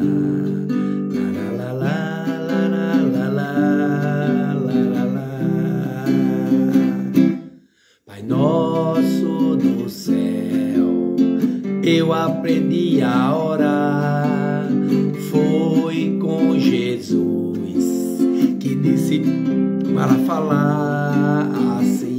La, la, la, la, la, la, la. Pai nosso do céu, eu aprendi a orar. Foi com Jesus que disse para falar assim: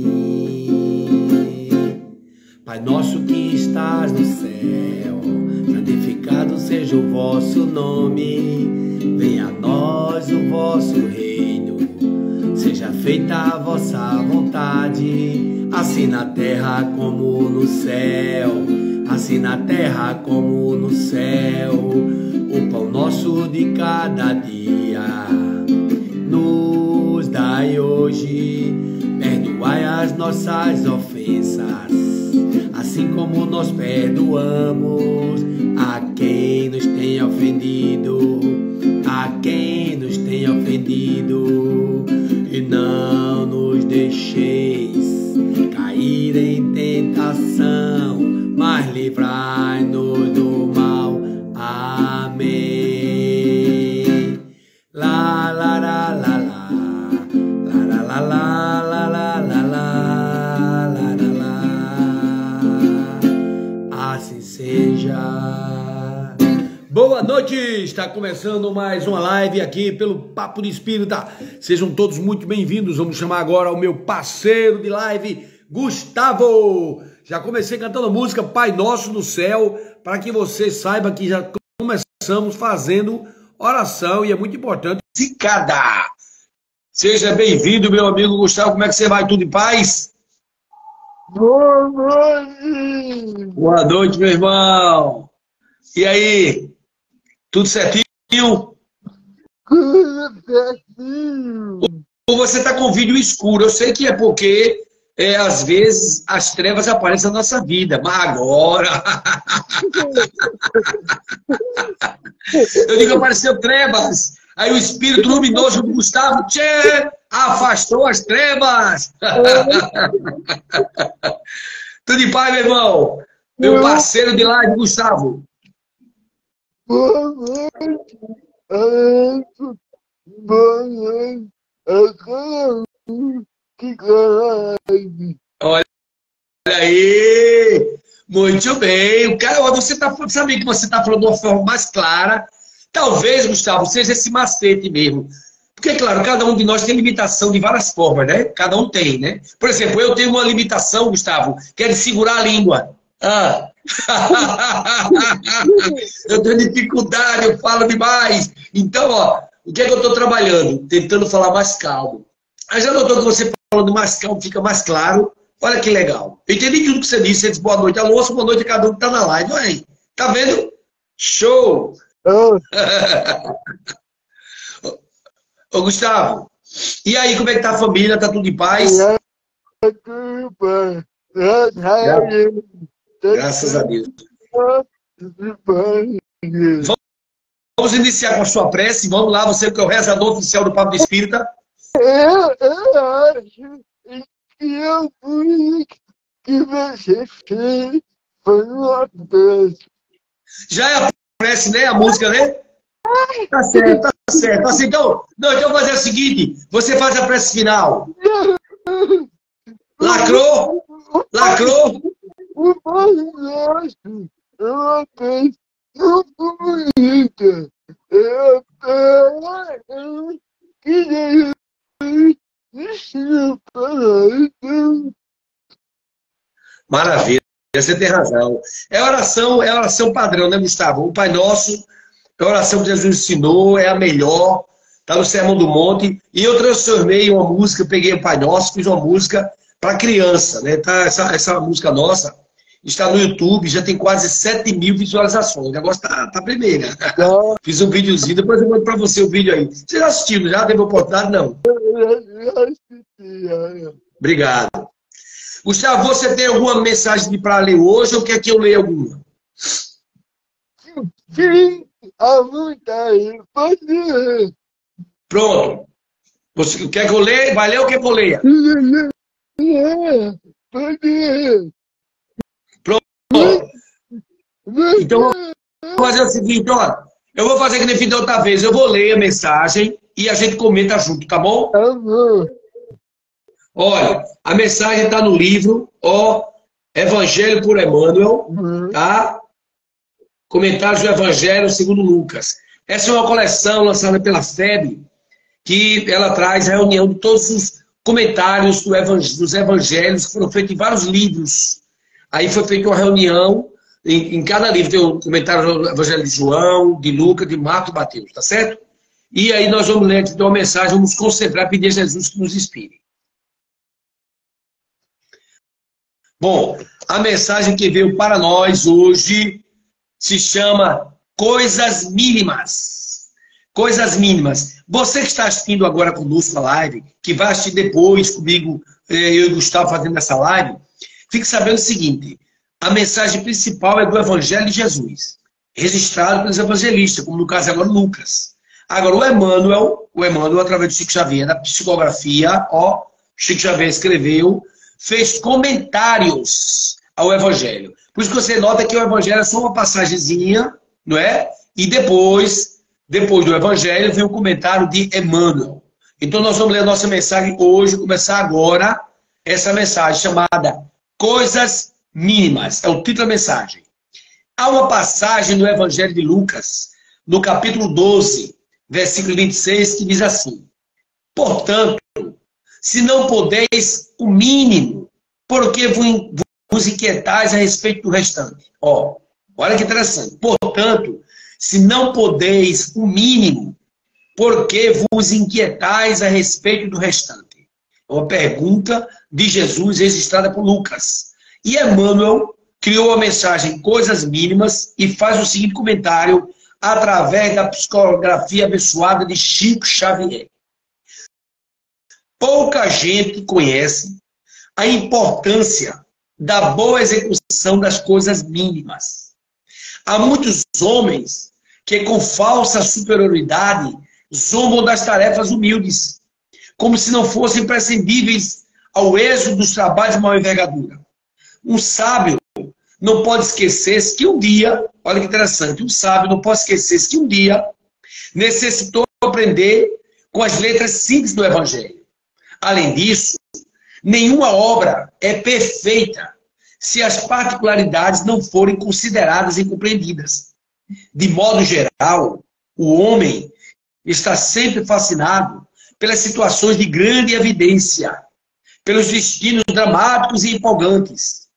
Pai nosso que estás no céu, santificado seja o vosso nome. Venha a nós o vosso reino, seja feita a vossa vontade, assim na terra como no céu. Assim na terra como no céu. O pão nosso de cada dia nos dai hoje. Perdoai as nossas ofensas, assim como nós perdoamos a quem nos tem ofendido. A quem nos tem ofendido. E não nos deixeis cair em tentação, mas livrai-nos do mal. Amém. La la la la la, la la la la la la la la. Assim seja. Boa noite, está começando mais uma live aqui pelo Papo de Espírita. Sejam todos muito bem-vindos. Vamos chamar agora o meu parceiro de live, Gustavo. Já comecei cantando a música Pai Nosso no Céu, para que você saiba que já começamos fazendo oração e é muito importante. Cicada! Seja bem-vindo, meu amigo Gustavo. Como é que você vai? Tudo em paz? Boa noite! Boa noite, meu irmão. E aí? Tudo certinho? Tudo certinho! Ou você está com vídeo escuro? Eu sei que é porque às vezes as trevas aparecem na nossa vida, mas agora eu digo, apareceu trevas, aí o espírito luminoso do Gustavo afastou as trevas. Tudo em paz, meu irmão? Meu parceiro de live, Gustavo. Boa noite! Boa noite! Que live! Olha aí! Muito bem! O cara, você tá sabe que você está falando de uma forma mais clara. Talvez, Gustavo, seja esse macete mesmo. Porque, claro, cada um de nós tem limitação de várias formas, né? Cada um tem, né? Por exemplo, eu tenho uma limitação, Gustavo, que é de segurar a língua. Eu tenho dificuldade, eu falo demais. Então, ó, o que é que eu estou trabalhando? Tentando falar mais calmo. Mas já notou que você falando mais calmo fica mais claro? Olha que legal. Eu entendi tudo que você disse. Você disse boa noite, almoço, boa noite a cada um que está na live. Olha aí. Tá vendo? Show! Ô, Gustavo, e aí, como é que tá a família? Tá tudo em paz? Tudo bem. Graças a Deus. Vamos iniciar com a sua prece. Vamos lá, você que é o rezador oficial do Papo de Espírita. Eu acho que eu fui que você fez foi uma prece. Já é a prece, né? A música, né? Tá certo, tá certo. Assim, então, não, então eu vou fazer o seguinte: você faz a prece final. Lacrou? Lacrou? O Pai Nosso é uma prece muito bonita. Eu que Deus ensina para então. Maravilha, você tem razão. É oração padrão, né, Gustavo? O Pai Nosso é a oração que Jesus ensinou, é a melhor, está no Sermão do Monte. E eu transformei uma música, peguei o Pai Nosso, fiz uma música para criança, né? Tá, essa música nossa está no YouTube, já tem quase 7.000 visualizações. O negócio tá primeiro. Fiz um videozinho, depois eu mando para você o vídeo aí. Você já assistiu, já teve oportunidade? Não. Obrigado. Gustavo, você tem alguma mensagem para ler hoje ou quer que eu leia alguma? Sim, a vontade, pode ler. Pronto. Você quer que eu leia? Vai ler ou quer que eu leia? Pode ler. Pronto. Então, vamos fazer o seguinte, ó. Eu vou fazer que nem fiz da outra vez. Eu vou ler a mensagem e a gente comenta junto, tá bom? Tá bom. Olha, a mensagem está no livro, ó, Evangelho por Emmanuel, tá? Comentários do Evangelho segundo Lucas. Essa é uma coleção lançada pela FEB, que ela traz a reunião de todos os comentários dos evangelhos que foram feitos em vários livros. Aí foi feita uma reunião, em cada livro tem um comentário do Evangelho de João, de Lucas, de Marcos e Mateus, tá certo? E aí nós vamos ler aqui uma mensagem, vamos concentrar, pedir a Jesus que nos inspire. Bom, a mensagem que veio para nós hoje se chama Coisas Mínimas. Coisas mínimas. Você que está assistindo agora conosco a live, que vai assistir depois comigo, eu e o Gustavo fazendo essa live, fique sabendo o seguinte, a mensagem principal é do Evangelho de Jesus, registrado pelos evangelistas, como no caso agora Lucas. Agora o Emmanuel, através do Chico Xavier, da psicografia, ó, Chico Xavier escreveu, fez comentários ao Evangelho. Por isso que você nota que o Evangelho é só uma passagenzinha, não é? E depois do Evangelho, vem o comentário de Emmanuel. Então nós vamos ler a nossa mensagem hoje, começar agora essa mensagem chamada Coisas Mínimas. É o título da mensagem. Há uma passagem no Evangelho de Lucas, no capítulo 12, versículo 26, que diz assim: portanto, se não podeis o mínimo, por que vos inquietais a respeito do restante? Ó, olha que interessante. Portanto, se não podeis o mínimo, por que vos inquietais a respeito do restante? É uma pergunta de Jesus registrada por Lucas. E Emmanuel criou a mensagem Coisas Mínimas e faz o seguinte comentário através da psicografia abençoada de Chico Xavier. Pouca gente conhece a importância da boa execução das coisas mínimas. Há muitos homens que, com falsa superioridade, zombam das tarefas humildes, como se não fossem prescindíveis ao êxito dos trabalhos de maior envergadura. Um sábio não pode esquecer que um dia, olha que interessante, um sábio não pode esquecer que um dia necessitou aprender com as letras simples do Evangelho. Além disso, nenhuma obra é perfeita se as particularidades não forem consideradas e compreendidas. De modo geral, o homem está sempre fascinado pelas situações de grande evidência, pelos destinos dramáticos e empolgantes.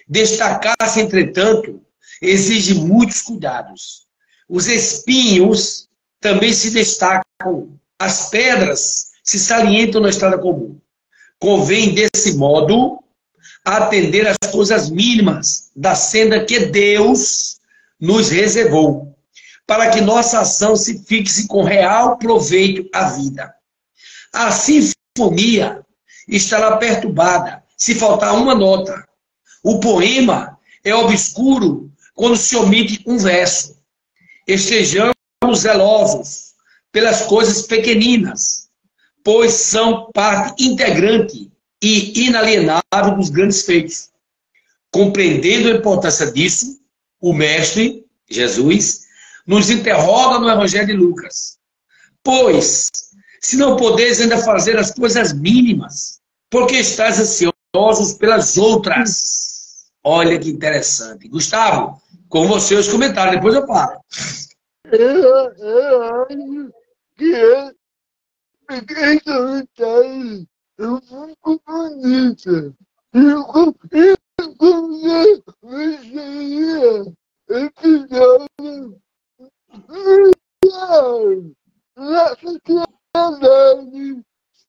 Destacar-se, entretanto, exige muitos cuidados. Os espinhos também se destacam, as pedras se salientam na estrada comum. Convém, desse modo, atender às coisas mínimas da senda que Deus nos reservou, para que nossa ação se fixe com real proveito à vida. A sinfonia estará perturbada se faltar uma nota. O poema é obscuro quando se omite um verso. Estejamos zelosos pelas coisas pequeninas, pois são parte integrante e inalienável dos grandes feitos. Compreendendo a importância disso, o Mestre, Jesus, nos interroga no Evangelho de Lucas. Pois, se não podeis ainda fazer as coisas mínimas, porque estás ansiosos pelas outras? Olha que interessante. Gustavo, com você os comentários, depois eu paro. Eu acho que essa mensagem é muito bonita. Eu gostaria episódio na sociedade,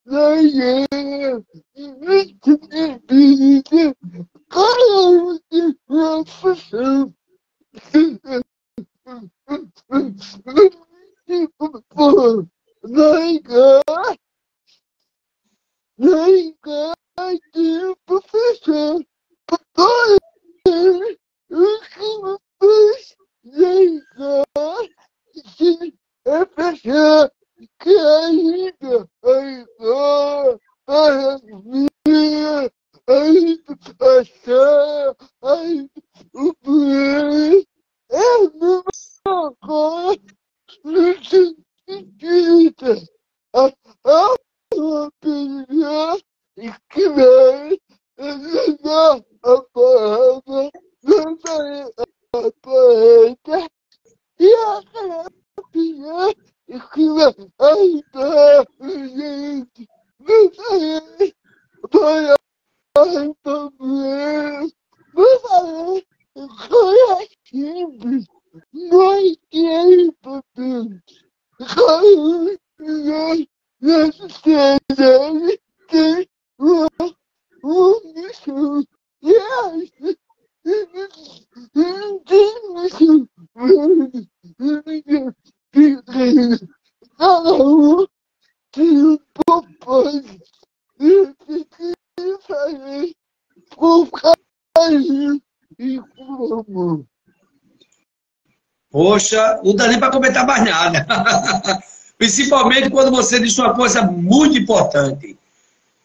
na igreja, espírita, cada uma função. Na igreja, professor, o que me fez ligar é pessoa que ainda a minha, a educação, o bem, é a mesma coisa Espírita, a opinião e que vem a palavra, a poeta e a opinião e que vai ajudar a gente. Não sei, vai problema, vai fazer coisa simples, mas que é importante. Na sociedade tem uma missão. E essa não tem missão. Cada um tem um propósito. Eu preciso fazer com carinho e com amor. Poxa, não dá nem para comentar mais nada. Principalmente quando você disse uma coisa muito importante.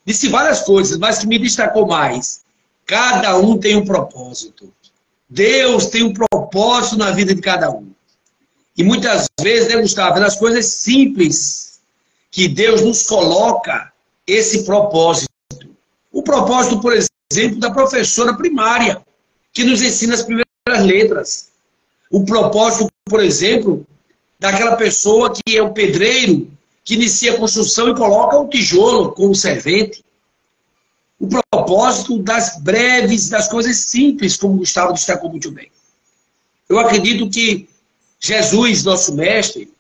Disse várias coisas, mas que me destacou mais. Cada um tem um propósito. Deus tem um propósito na vida de cada um. E muitas vezes, né, Gustavo, nas coisas simples que Deus nos coloca esse propósito. O propósito, por exemplo, da professora primária, que nos ensina as primeiras letras. O propósito, por exemplo, daquela pessoa que é o pedreiro, que inicia a construção e coloca o tijolo como servente. O propósito das breves, das coisas simples, como o Gustavo destacou muito bem. Eu acredito que Jesus, nosso mestre,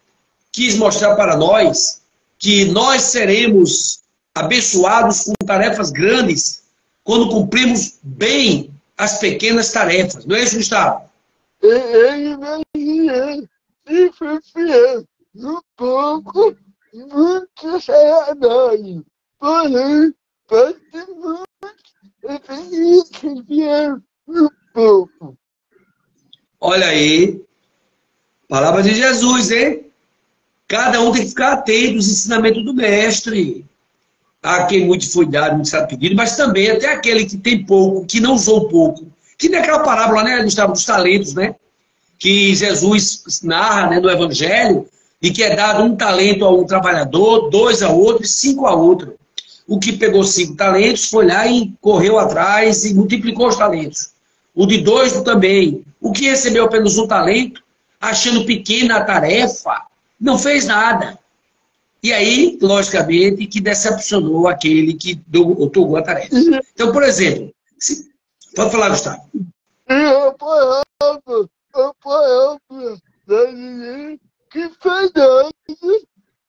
quis mostrar para nós que nós seremos abençoados com tarefas grandes quando cumprimos bem as pequenas tarefas. Não é isso, Gustavo? Ele imaginou se foi fiel no pouco, muito saudade. Porém, pode ser muito fiel no pouco. Olha aí, palavra de Jesus, hein? Cada um tem que ficar atento aos ensinamentos do mestre. A quem muito foi dado, muito será pedido, mas também até aquele que tem pouco, que não usou pouco. Que nem aquela parábola, né, Gustavo, dos talentos, né? Que Jesus narra, né, no Evangelho, e que é dado um talento a um trabalhador, 2 a outro e 5 a outro. O que pegou 5 talentos foi lá e correu atrás e multiplicou os talentos. O de 2 também. O que recebeu apenas um talento, achando pequena a tarefa, não fez nada. E aí, logicamente, que decepcionou aquele que otorgou a tarefa. Então, por exemplo, pode falar, Gustavo. A palavra da ninguém que fez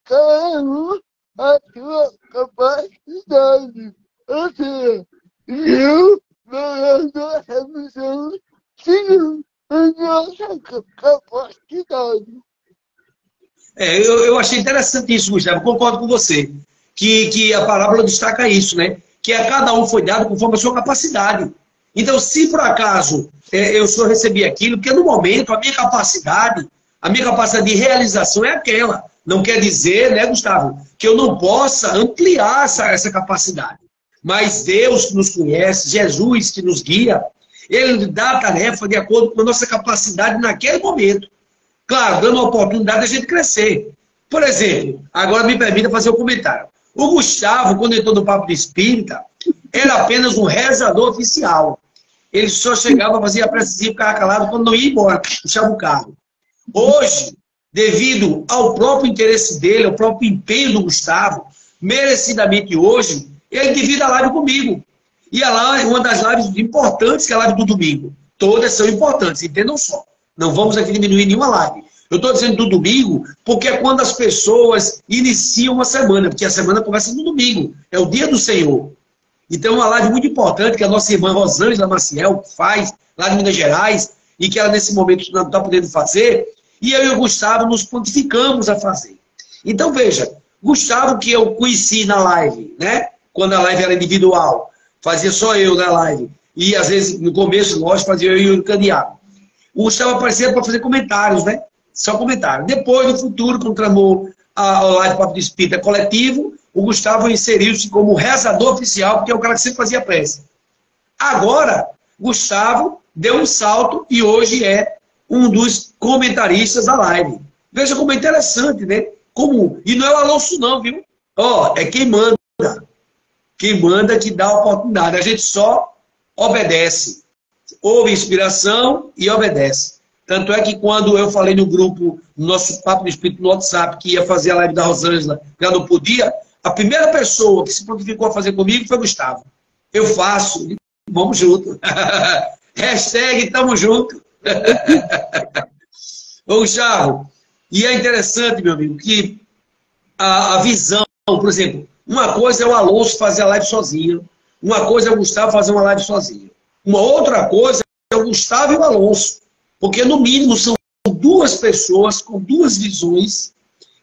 cada um a sua capacidade. Ou seja, eu, na nossa missão, sigo a nossa capacidade. Eu achei interessante isso, Gustavo. Concordo com você. Que a parábola destaca isso, né? Que a cada um foi dado conforme a sua capacidade. Então, se por acaso eu só recebi aquilo, porque no momento a minha capacidade de realização é aquela. Não quer dizer, né, Gustavo, que eu não possa ampliar essa capacidade. Mas Deus que nos conhece, Jesus que nos guia, Ele dá a tarefa de acordo com a nossa capacidade naquele momento. Claro, dando a oportunidade de a gente crescer. Por exemplo, agora me permita fazer um comentário. O Gustavo, quando entrou no Papo de Espírita, era apenas um rezador oficial. Ele só chegava, fazia a precezinha, ficava calado quando não ia embora, puxava o carro. Hoje, devido ao próprio interesse dele, ao próprio empenho do Gustavo, merecidamente hoje, ele divide a live comigo. E a live, uma das lives importantes, que é a live do domingo. Todas são importantes, entendam só. Não vamos aqui diminuir nenhuma live. Eu estou dizendo do domingo porque é quando as pessoas iniciam a semana, porque a semana começa no domingo. É o dia do Senhor. Então, uma live muito importante que a nossa irmã Rosângela Maciel faz lá de Minas Gerais e que ela nesse momento não está podendo fazer, e eu e o Gustavo nos pontificamos a fazer. Então, veja, Gustavo que eu conheci na live, né? Quando a live era individual, fazia só eu na live. E às vezes, no começo, nós fazia eu e o Caniago. O Gustavo aparecia para fazer comentários, né? Só comentário. Depois, no futuro, quando tramou a live Papo de Espírita coletivo, o Gustavo inseriu-se como rezador oficial, porque é o cara que sempre fazia prece. Agora, Gustavo deu um salto e hoje é um dos comentaristas da live. Veja como é interessante, né? Como... E não é o Alonso não, viu? Ó, é quem manda. Quem manda que dá a oportunidade. A gente só obedece. Ouve inspiração e obedece. Tanto é que quando eu falei no grupo, no nosso Papo do Espírito no WhatsApp, que ia fazer a live da Rosângela, já não podia, a primeira pessoa que se prontificou a fazer comigo foi o Gustavo. Eu faço, vamos junto. Hashtag tamo junto. Ô, Gustavo, e é interessante, meu amigo, que a visão, por exemplo, uma coisa é o Alonso fazer a live sozinho, uma coisa é o Gustavo fazer uma live sozinho. Uma outra coisa é o Gustavo e o Alonso, porque no mínimo são duas pessoas com duas visões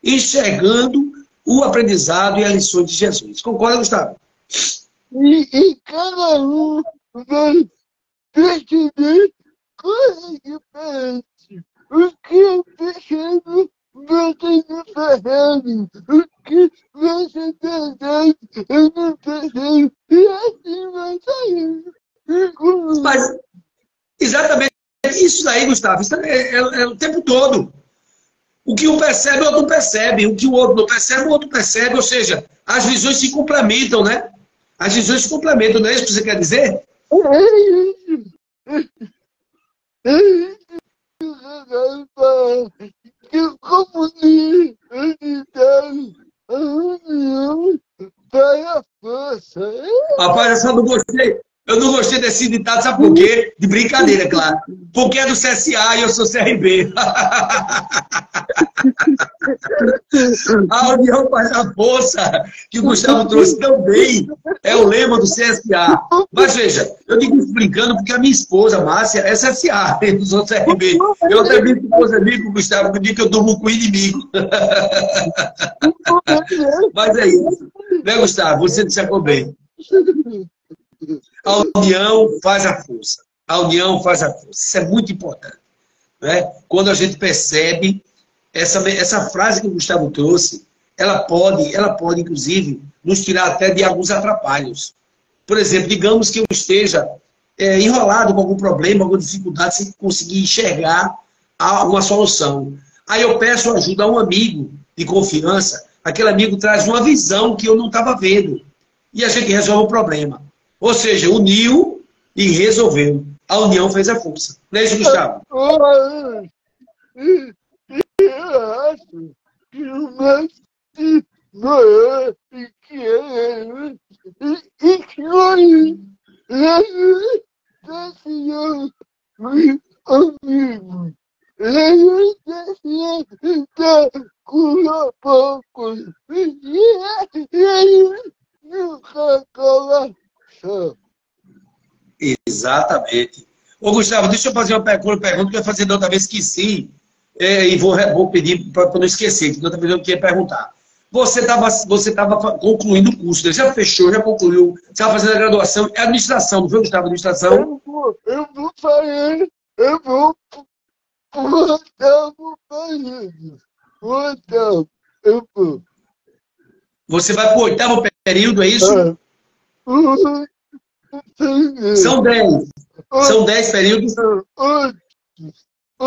enxergando o aprendizado e as lições de Jesus. Concorda, Gustavo? E cada um vai perceber coisas diferentes. O que eu percebo, você não percebe. O que você percebe, eu não percebo. E assim vai sair. Mas, exatamente isso daí, Gustavo, isso é o tempo todo. O que um percebe, o outro não percebe. O que o outro não percebe, o outro percebe. Ou seja, as visões se complementam, né? As visões se complementam, não é isso que você quer dizer? Eu comunico a união para a força. Rapaz, eu só não gostei. Eu não gostei desse ditado, sabe por quê? De brincadeira, claro. Porque é do CSA e eu sou CRB. A união faz a força, que o Gustavo trouxe tão bem. É o lema do CSA. Mas veja, eu digo isso brincando porque a minha esposa, Márcia, é CSA, eu não sou CRB. Eu até brinco com os amigos, Gustavo, que diz que eu durmo com o inimigo. Mas é isso. Né, Gustavo? Você dissecou bem. A união faz a força. A união faz a força. Isso é muito importante. Né? Quando a gente percebe essa frase que o Gustavo trouxe, ela pode, inclusive, nos tirar até de alguns atrapalhos. Por exemplo, digamos que eu esteja enrolado com algum problema, alguma dificuldade, sem conseguir enxergar uma solução. Aí eu peço ajuda a um amigo de confiança, aquele amigo traz uma visão que eu não estava vendo. E a gente resolve o problema. Ou seja, uniu e resolveu. A união fez a força. Não é isso, Gustavo? Eu acho que o Messi morreu e que ele e que ele desceu amigo. Ele desceu com pouco e ele nunca coloca. Exatamente. Ô, Gustavo, deixa eu fazer uma pergunta que eu ia fazer da outra vez, esqueci, e vou pedir para não esquecer, que da outra vez eu queria perguntar. Você estava concluindo o curso, né? Já fechou, já concluiu, você estava fazendo a graduação, é administração, não foi, Gustavo? Administração? Eu vou fazer, eu vou voltar pro país. Voltar, eu vou. Você vai para o 8º período, é isso? São 10. São 10 períodos?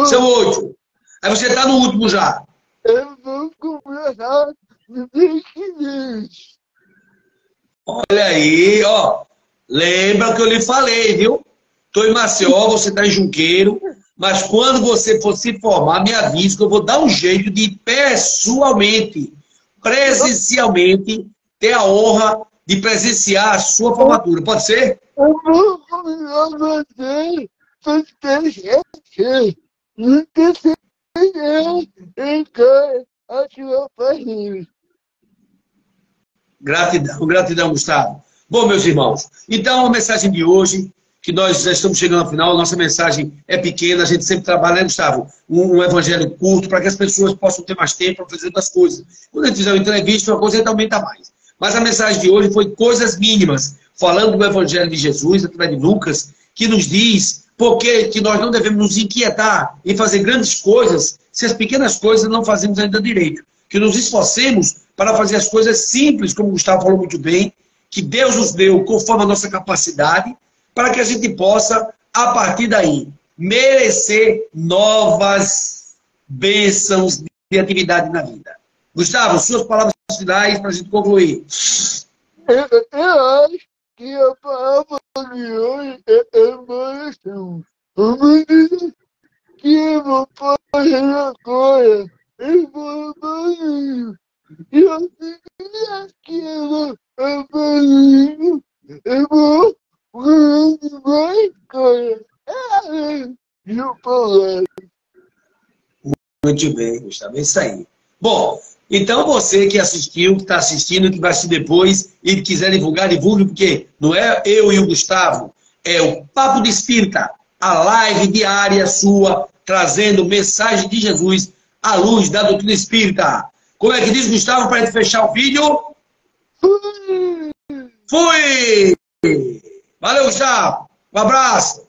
São 8. Aí você está no último já. Eu vou começar no mês que vem. Olha aí, ó. Lembra que eu lhe falei, viu? Estou em Maceió, você está em Junqueiro. Mas quando você for se formar, me avise que eu vou dar um jeito de pessoalmente, presencialmente, ter a honra de presenciar a sua formatura. Pode ser? Eu vou convidar você para ter não ter em a sua família. Gratidão, gratidão, Gustavo. Bom, meus irmãos, então a mensagem de hoje, que nós já estamos chegando ao final, a nossa mensagem é pequena, a gente sempre trabalha, né, Gustavo? Um evangelho curto, para que as pessoas possam ter mais tempo para fazer outras coisas. Quando a gente fizer uma entrevista, uma coisa a gente aumenta mais. Mas a mensagem de hoje foi coisas mínimas, falando do Evangelho de Jesus, através de Lucas, que nos diz porque que nós não devemos nos inquietar em fazer grandes coisas, se as pequenas coisas não fazemos ainda direito. Que nos esforcemos para fazer as coisas simples, como o Gustavo falou muito bem, que Deus nos deu conforme a nossa capacidade, para que a gente possa, a partir daí, merecer novas bênçãos criatividade na vida. Gustavo, suas palavras finais para a gente concluir. Eu acho que a palavra de hoje é emoção. Vamos dizer que eu vou fazer agora. Eu vou fazer. Eu fiquei aquilo. Eu vou. Eu vou. Vai, cara. Muito bem, Gustavo. É isso aí. Bom, então você que assistiu, que está assistindo, que vai assistir depois e quiser divulgar, divulgue, porque não é eu e o Gustavo, é o Papo de Espírita, a live diária sua, trazendo mensagem de Jesus à luz da doutrina espírita. Como é que diz, Gustavo, para a gente fechar o vídeo? Fui! Valeu, Gustavo. Um abraço.